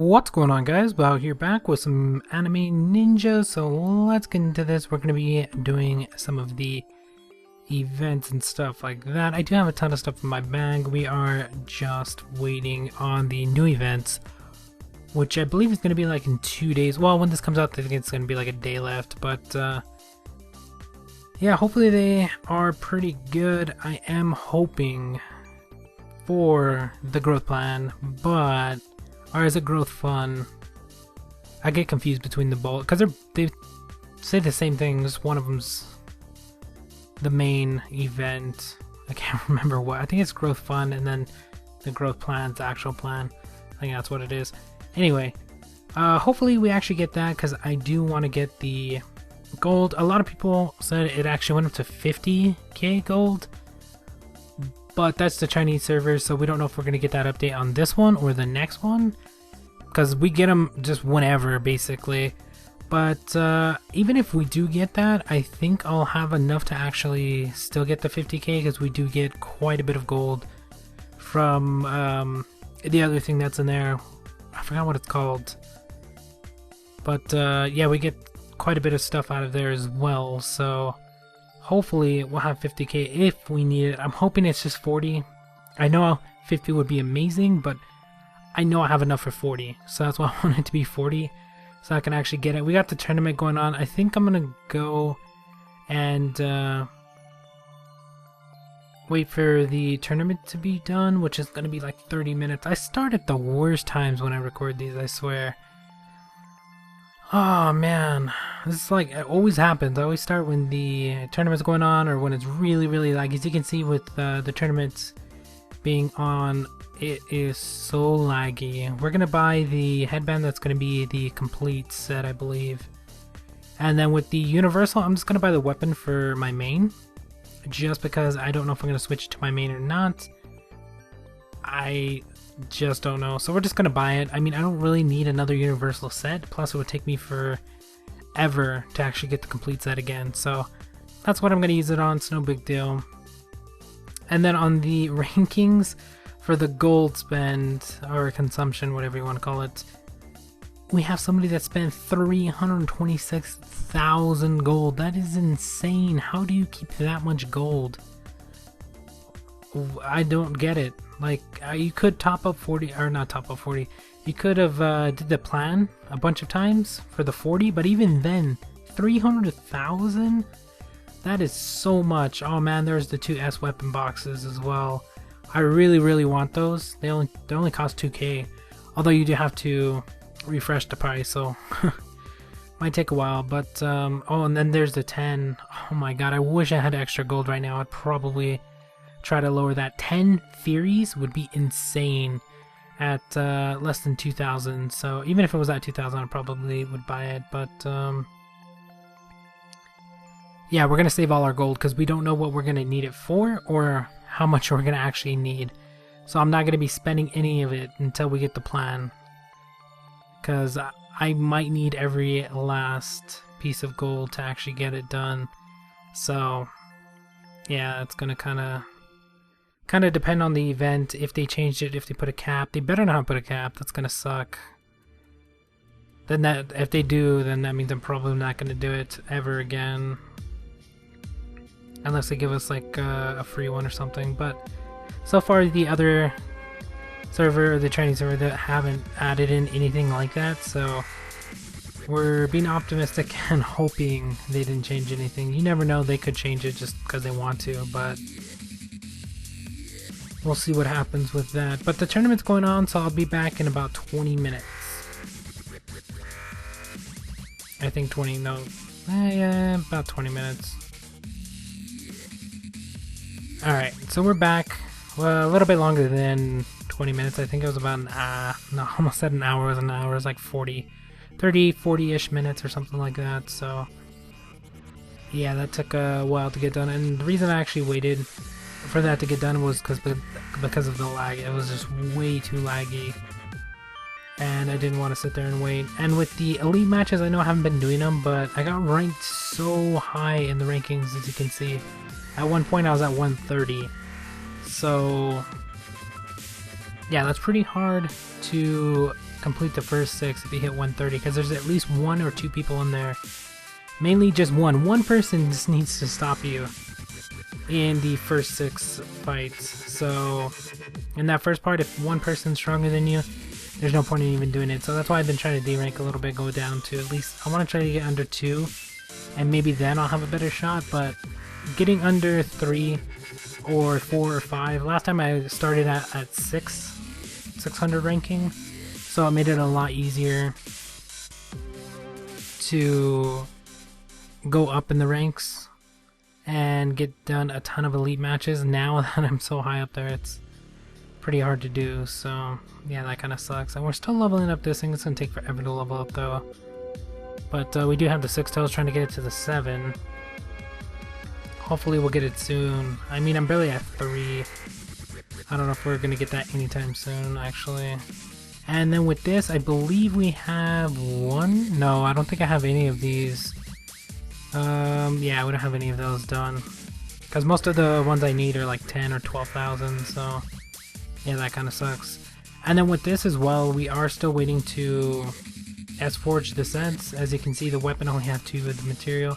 What's going on, guys? Bao here, back with some anime ninja. So let's get into this. We're going to be doing some of the events and stuff like that. I do have a ton of stuff in my bag. We are just waiting on the new events, which I believe is going to be like in 2 days. Well, when this comes out, I think it's going to be like a day left, but yeah, hopefully they are pretty good. I am hoping for the growth plan, but or is it growth fun? I get confused between the both because they say the same thing. Just one of them's the main event. I can't remember what. I think it's growth fun, and then the growth plan's the actual plan. I think that's what it is. Anyway, hopefully we actually get that because I do want to get the gold. A lot of people said it actually went up to 50k gold, but that's the Chinese servers, so we don't know if we're going to get that update on this one or the next one, because we get them just whenever, basically. But even if we do get that, I think I'll have enough to actually still get the 50k, because we do get quite a bit of gold from the other thing that's in there. I forgot what it's called. But yeah, we get quite a bit of stuff out of there as well, so hopefully we'll have 50k if we need it. I'm hoping it's just 40. I know 50 would be amazing, but I know I have enough for 40, so that's why I want it to be 40, so I can actually get it. We got the tournament going on. I think I'm gonna go and wait for the tournament to be done, which is gonna be like 30 minutes. I start at the worst times when I record these, I swear. Oh man, this is like, it always happens. I always start when the tournament's going on or when it's really laggy. As you can see with the tournaments being on, it is so laggy. We're gonna buy the headband. That's gonna be the complete set, I believe. And then with the universal, I'm just gonna buy the weapon for my main, just because I don't know if I'm gonna switch to my main or not. I just don't know, so we're just gonna buy it. I mean, I don't really need another universal set, plus it would take me forever to actually get the complete set again, so that's what I'm gonna use it on. It's no big deal. And then on the rankings for the gold spend or consumption, whatever you want to call it, we have somebody that spent 326,000 gold. That is insane. How do you keep that much gold? I don't get it. Like, you could top up 40, or not top up 40, you could have did the plan a bunch of times for the 40, but even then, 300,000? That is so much. Oh man, there's the 2 S weapon boxes as well. I really want those. They only cost 2k, although you do have to refresh the price, so might take a while. But oh, and then there's the 10. Oh my god, I wish I had extra gold right now. I'd probably try to lower that. 10 theories would be insane at less than 2,000. So even if it was at 2,000, I probably would buy it. But yeah, we're gonna save all our gold because we don't know what we're gonna need it for or how much we're gonna actually need. So I'm not gonna be spending any of it until we get the plan, because I might need every last piece of gold to actually get it done. So yeah, it's gonna kind of depend on the event. If they changed it, if they put a cap, they better not put a cap. That's gonna suck. Then that, if they do, then that means I'm probably not gonna do it ever again, unless they give us like a free one or something. But so far the other server, the Chinese server, that haven't added in anything like that, so we're being optimistic and hoping they didn't change anything. You never know, they could change it just because they want to, but we'll see what happens with that. But the tournament's going on, so I'll be back in about 20 minutes. I think 20, no, yeah, about 20 minutes. Alright, so we're back. Well, a little bit longer than 20 minutes. I think it was about no, almost said an hour. It was an hour. It was like 40-ish minutes or something like that. So yeah, that took a while to get done. And the reason I actually waited for that to get done was because of the lag. It was just way too laggy, and I didn't want to sit there and wait. And with the elite matches, I know I haven't been doing them, but I got ranked so high in the rankings, as you can see. At one point I was at 130, so yeah, that's pretty hard to complete the first 6 if you hit 130, because there's at least 1 or 2 people in there. Mainly just one. One person just needs to stop you in the first 6 fights. So in that first part, if one person's stronger than you, there's no point in even doing it. So that's why I've been trying to D-rank a little bit, go down to at least, I want to try to get under 2, and maybe then I'll have a better shot. But getting under 3 or 4 or 5, last time I started at 600 ranking, so it made it a lot easier to go up in the ranks and get done a ton of elite matches. Now that I'm so high up there, it's pretty hard to do. So yeah, that kind of sucks. And we're still leveling up this thing. It's gonna take forever to level up though. But we do have the 6 tails, trying to get it to the 7. Hopefully we'll get it soon. I mean, I'm barely at 3. I don't know if we're gonna get that anytime soon, actually. And then with this, I believe we have 1. No, I don't think I have any of these. Yeah, we don't have any of those done, because most of the ones I need are like 10 or 12,000. So yeah, that kind of sucks. And then with this as well, we are still waiting to S-Forge the sets. As you can see, the weapon only have 2 of the material,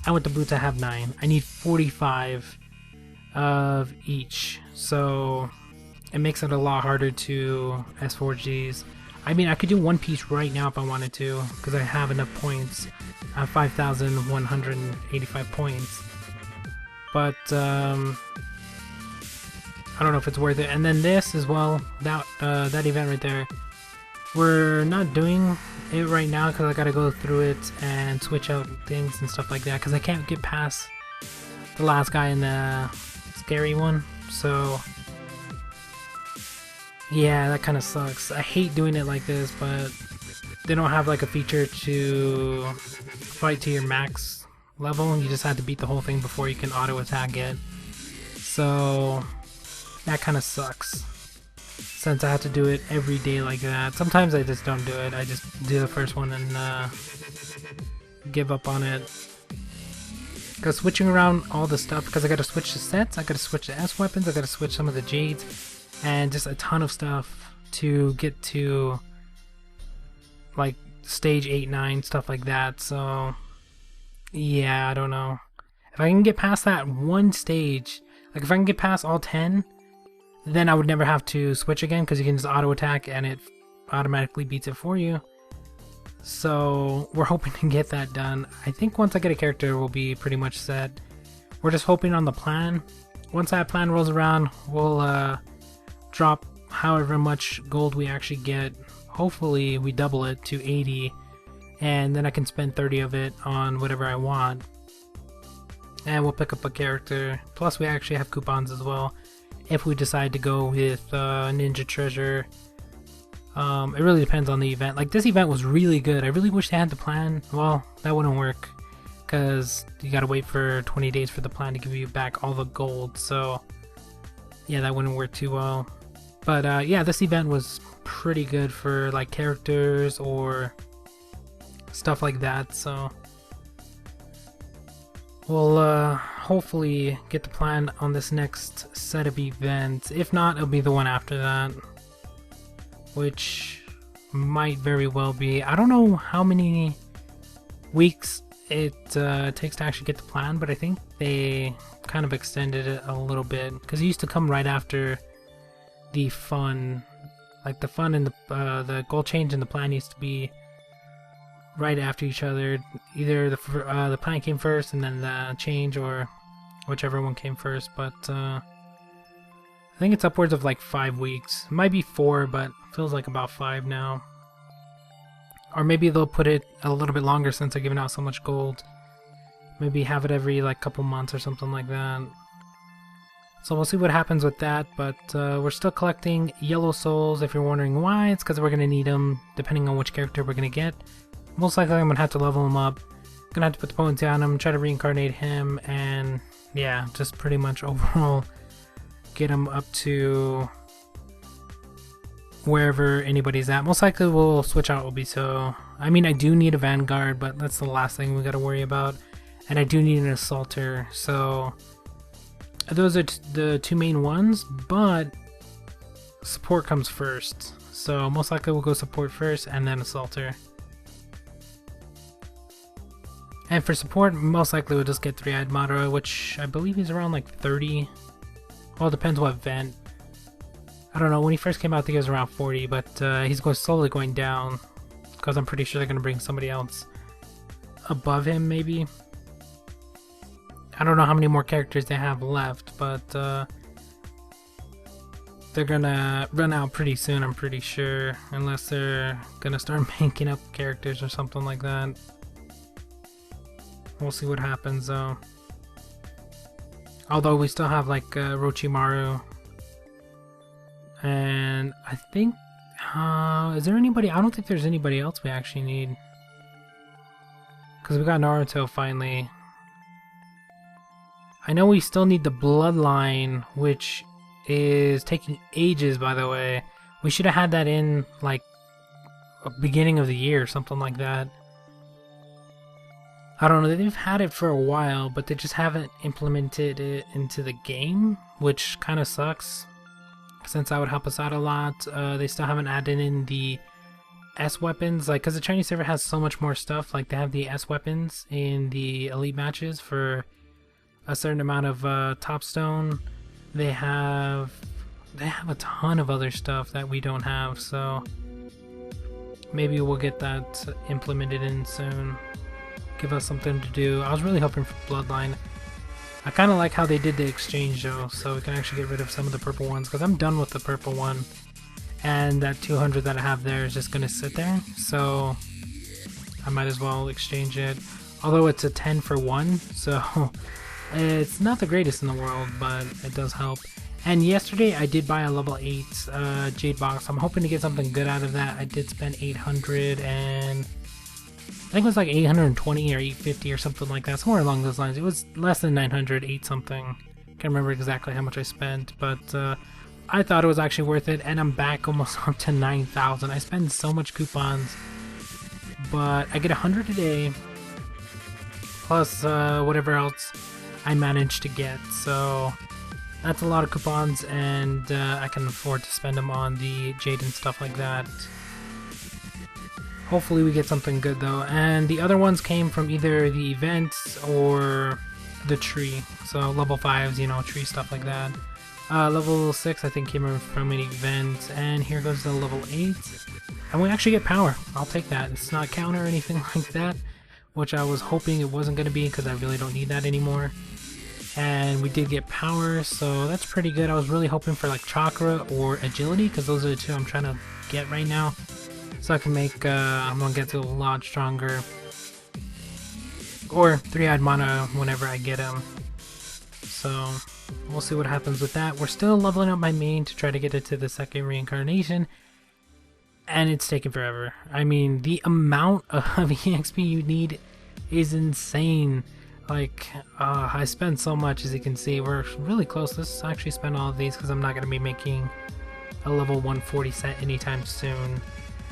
and with the boots I have 9. I need 45 of each, so it makes it a lot harder to S-Forge these. I mean, I could do one piece right now if I wanted to, because I have enough points. I have 5,185 points. But I don't know if it's worth it. And then this as well, that event right there, we're not doing it right now because I gotta go through it and switch out things and stuff like that, because I can't get past the last guy in the scary one. So yeah, that kind of sucks. I hate doing it like this, but they don't have like a feature to fight to your max level. You just have to beat the whole thing before you can auto attack it. So that kind of sucks, since I have to do it every day like that. Sometimes I just don't do it. I just do the first one and give up on it. Because switching around all the stuff, because I gotta switch the sets, I gotta switch the S weapons, I gotta switch some of the Jades, and just a ton of stuff to get to like stage 8, 9, stuff like that. So yeah, I don't know. If I can get past that one stage, like if I can get past all 10, then I would never have to switch again, because you can just auto attack and it automatically beats it for you. So we're hoping to get that done. I think once I get a character, we'll be pretty much set. We're just hoping on the plan. Once that plan rolls around, we'll drop however much gold we actually get. Hopefully we double it to 80, and then I can spend 30 of it on whatever I want, and we'll pick up a character. Plus we actually have coupons as well if we decide to go with Ninja Treasure. It really depends on the event. Like this event was really good. I really wish they had the plan. Well, that wouldn't work, because you gotta wait for 20 days for the plan to give you back all the gold. So yeah, that wouldn't work too well. But yeah, this event was pretty good for like characters or stuff like that. So we'll hopefully get the plan on this next set of events. If not, it'll be the one after that, which might very well be. I don't know how many weeks it takes to actually get the plan, but I think they kind of extended it a little bit, because it used to come right after the fun. Like the fun and the gold change and the plan used to be right after each other. Either the plan came first and then the change, or whichever one came first. But I think it's upwards of like 5 weeks. It might be 4, but it feels like about 5 now. Or maybe they'll put it a little bit longer since they're giving out so much gold. Maybe have it every like couple months or something like that. So we'll see what happens with that, but we're still collecting yellow souls. If you're wondering why, it's because we're going to need them depending on which character we're going to get. Most likely I'm going to have to level him up. Going to have to put the potency on him, try to reincarnate him, and yeah, just pretty much overall get him up to wherever anybody's at. Most likely we'll switch out Obito. I mean, I do need a Vanguard, but that's the last thing we got to worry about. And I do need an Assaulter, so those are the 2 main ones, but support comes first. so most likely we'll go support first and then assaulter. And for support, most likely we'll just get 3-eyed Madara, which I believe is around like 30. Well, it depends what event. I don't know, when he first came out I think it was around 40, but he's slowly going down, because I'm pretty sure they're going to bring somebody else above him maybe. I don't know how many more characters they have left, but they're gonna run out pretty soon, I'm pretty sure, unless they're gonna start making up characters or something like that. We'll see what happens though. Although we still have like Orochimaru, and I think is there anybody? I don't think there's anybody else we actually need, because we got Naruto finally. I know we still need the bloodline, which is taking ages, by the way. We should have had that in like beginning of the year or something like that. I don't know, they've had it for a while, but they just haven't implemented it into the game, which kind of sucks, since that would help us out a lot. They still haven't added in the S weapons, like, because the Chinese server has so much more stuff. Like, they have the S weapons in the elite matches for a certain amount of top stone. They have a ton of other stuff that we don't have, so maybe we'll get that implemented in soon. Give us something to do. I was really hoping for Bloodline. I kind of like how they did the exchange though, so we can actually get rid of some of the purple ones, because I'm done with the purple one, and that 200 that I have there is just gonna sit there, so I might as well exchange it. Although it's a 10 for 1, so it's not the greatest in the world, but it does help. And yesterday I did buy a level 8 Jade box. I'm hoping to get something good out of that. I did spend 800 and I think it was like 820 or 850 or something like that, somewhere along those lines. It was less than 900, 8 something. Can't remember exactly how much I spent, but I thought it was actually worth it, and I'm back almost up to 9,000. I spend so much coupons, but I get 100 a day, plus whatever else I managed to get, so that's a lot of coupons, and I can afford to spend them on the Jade and stuff like that. Hopefully we get something good though, and the other ones came from either the events or the tree, so level 5s, you know, tree stuff like that. Level 6 I think came from an event, and here goes the level 8, and we actually get power. I'll take that. It's not counter or anything like that, which I was hoping it wasn't going to be, because I really don't need that anymore. And we did get power, so that's pretty good. I was really hoping for like chakra or agility, because those are the two I'm trying to get right now. So I can make, I'm gonna get to a lot stronger. Or 3-eyed mana whenever I get him. So we'll see what happens with that. We're still leveling up my main to try to get it to the second reincarnation. And it's taking forever. I mean, the amount of EXP you need is insane. Like, I spend so much, as you can see. We're really close. Let's actually spend all of these, because I'm not going to be making a level 140 set anytime soon.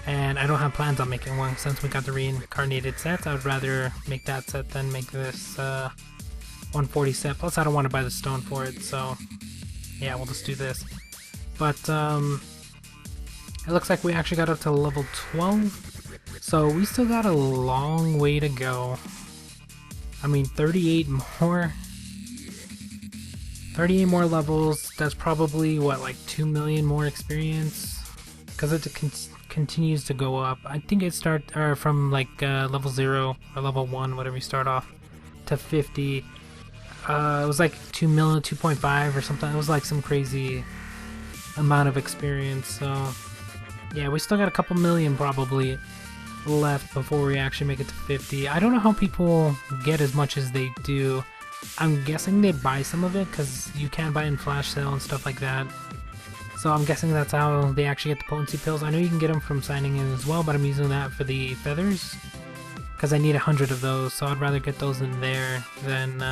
And I don't have plans on making one, since we got the reincarnated sets. I would rather make that set than make this 140 set. Plus I don't want to buy the stone for it, so yeah, we'll just do this. But it looks like we actually got up to level 12, so we still got a long way to go. I mean, 38 more levels. That's probably what, like 2 million more experience, because it continues to go up. I think it starts from like level 0 or level 1, whatever you start off, to 50. It was like 2 million, 2.5 or something. It was like some crazy amount of experience. So yeah, we still got a couple million probably left before we actually make it to 50. I don't know how people get as much as they do. I'm guessing they buy some of it, because you can buy in flash sale and stuff like that. So I'm guessing that's how they actually get the potency pills. I know you can get them from signing in as well, but I'm using that for the feathers, because I need 100 of those, so I'd rather get those in there than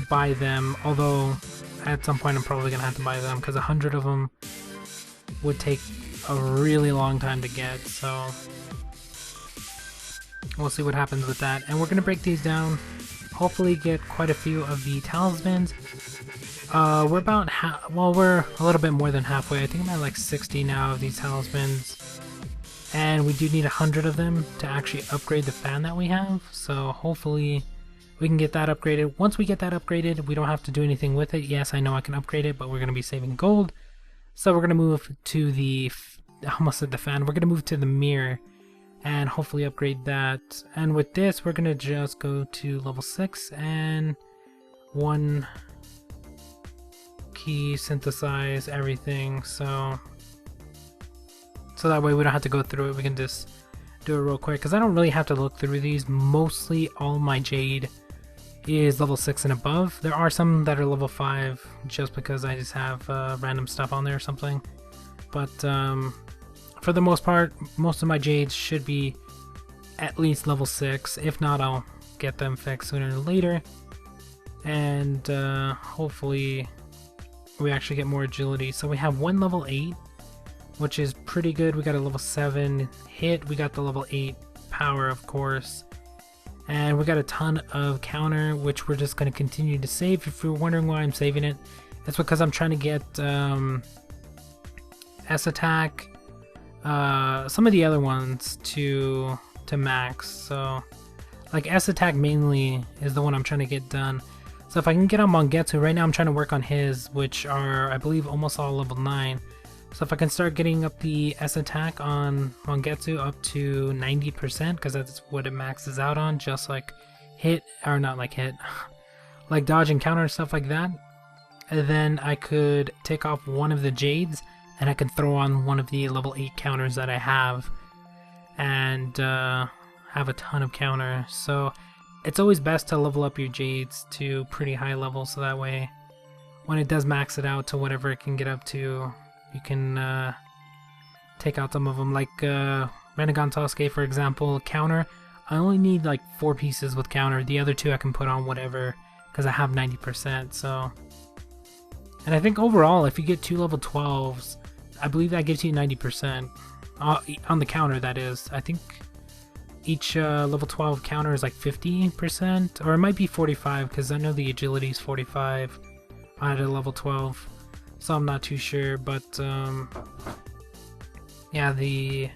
buy them. Although at some point I'm probably gonna have to buy them, because 100 of them would take a really long time to get. So we'll see what happens with that, and we're gonna break these down. Hopefully get quite a few of the talismans. We're about well, we're a little bit more than halfway. I think I'm at like 60 now of these talismans. And we do need 100 of them to actually upgrade the fan that we have. So hopefully we can get that upgraded. Once we get that upgraded, we don't have to do anything with it. Yes, I know I can upgrade it, but we're going to be saving gold. So we're going to move to the, I almost said the fan, we're going to move to the mirror and hopefully upgrade that. And with this, we're going to just go to level 6 and 1 key, synthesize everything. So that way we don't have to go through it. We can just do it real quick because I don't really have to look through these. Mostly all my jade is level 6 and above. There are some that are level 5 just because I just have random stuff on there or something. But for the most part, most of my jades should be at least level 6. If not, I'll get them fixed sooner or later. And hopefully we actually get more agility. So we have one level 8, which is pretty good. We got a level 7 hit. We got the level 8 power, of course. And we got a ton of counter, which we're just going to continue to save. If you're wondering why I'm saving it, it's because I'm trying to get S attack, some of the other ones to max. So like S attack mainly is the one I'm trying to get done. So if I can get on Mongetsu, right now I'm trying to work on his, which are I believe almost all level 9. So if I can start getting up the S attack on Mongetsu up to 90%, because that's what it maxes out on, just like hit, or not like hit, like dodge and counter and stuff like that. And then I could take off one of the jades and I can throw on one of the level 8 counters that I have and have a ton of counter. So it's always best to level up your jades to pretty high levels, so that way when it does max it out to whatever it can get up to, you can take out some of them. Like Renegon Sasuke, for example, counter. I only need like 4 pieces with counter. The other 2 I can put on whatever because I have 90%. So, and I think overall, if you get 2 level 12s, I believe that gives you 90% on the counter. That is, I think each level 12 counter is like 50%, or it might be 45 because I know the agility is 45 at a level 12. So I'm not too sure, but yeah, the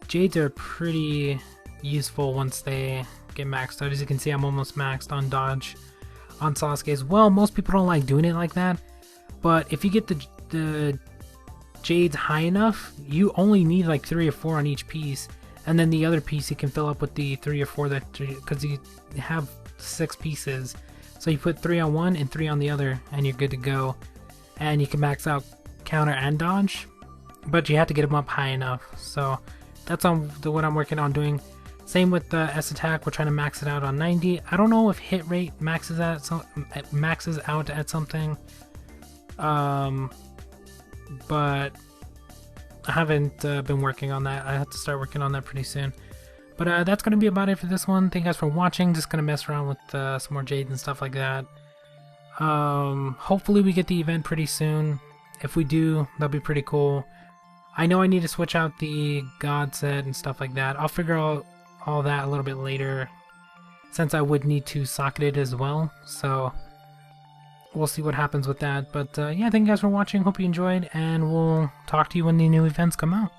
jades are pretty useful once they get maxed out. As you can see, I'm almost maxed on dodge on Sasuke as well. Most people don't like doing it like that, but if you get the jades high enough, you only need like 3 or 4 on each piece, and then the other piece you can fill up with the 3 or 4 that, because you have 6 pieces, so you put 3 on one and 3 on the other, and you're good to go. And you can max out counter and dodge, but you have to get them up high enough. So that's what I'm working on doing. Same with the S attack, we're trying to max it out on 90. I don't know if hit rate maxes out at something, but I haven't been working on that. I have to start working on that pretty soon. But that's going to be about it for this one. Thank you guys for watching. Just going to mess around with some more jades and stuff like that. Hopefully we get the event pretty soon. If we do, that'll be pretty cool. I know I need to switch out the god set and stuff like that. I'll figure out all that a little bit later, since I would need to socket it as well. So we'll see what happens with that. But yeah, thank you guys for watching. Hope you enjoyed, and we'll talk to you when the new events come out.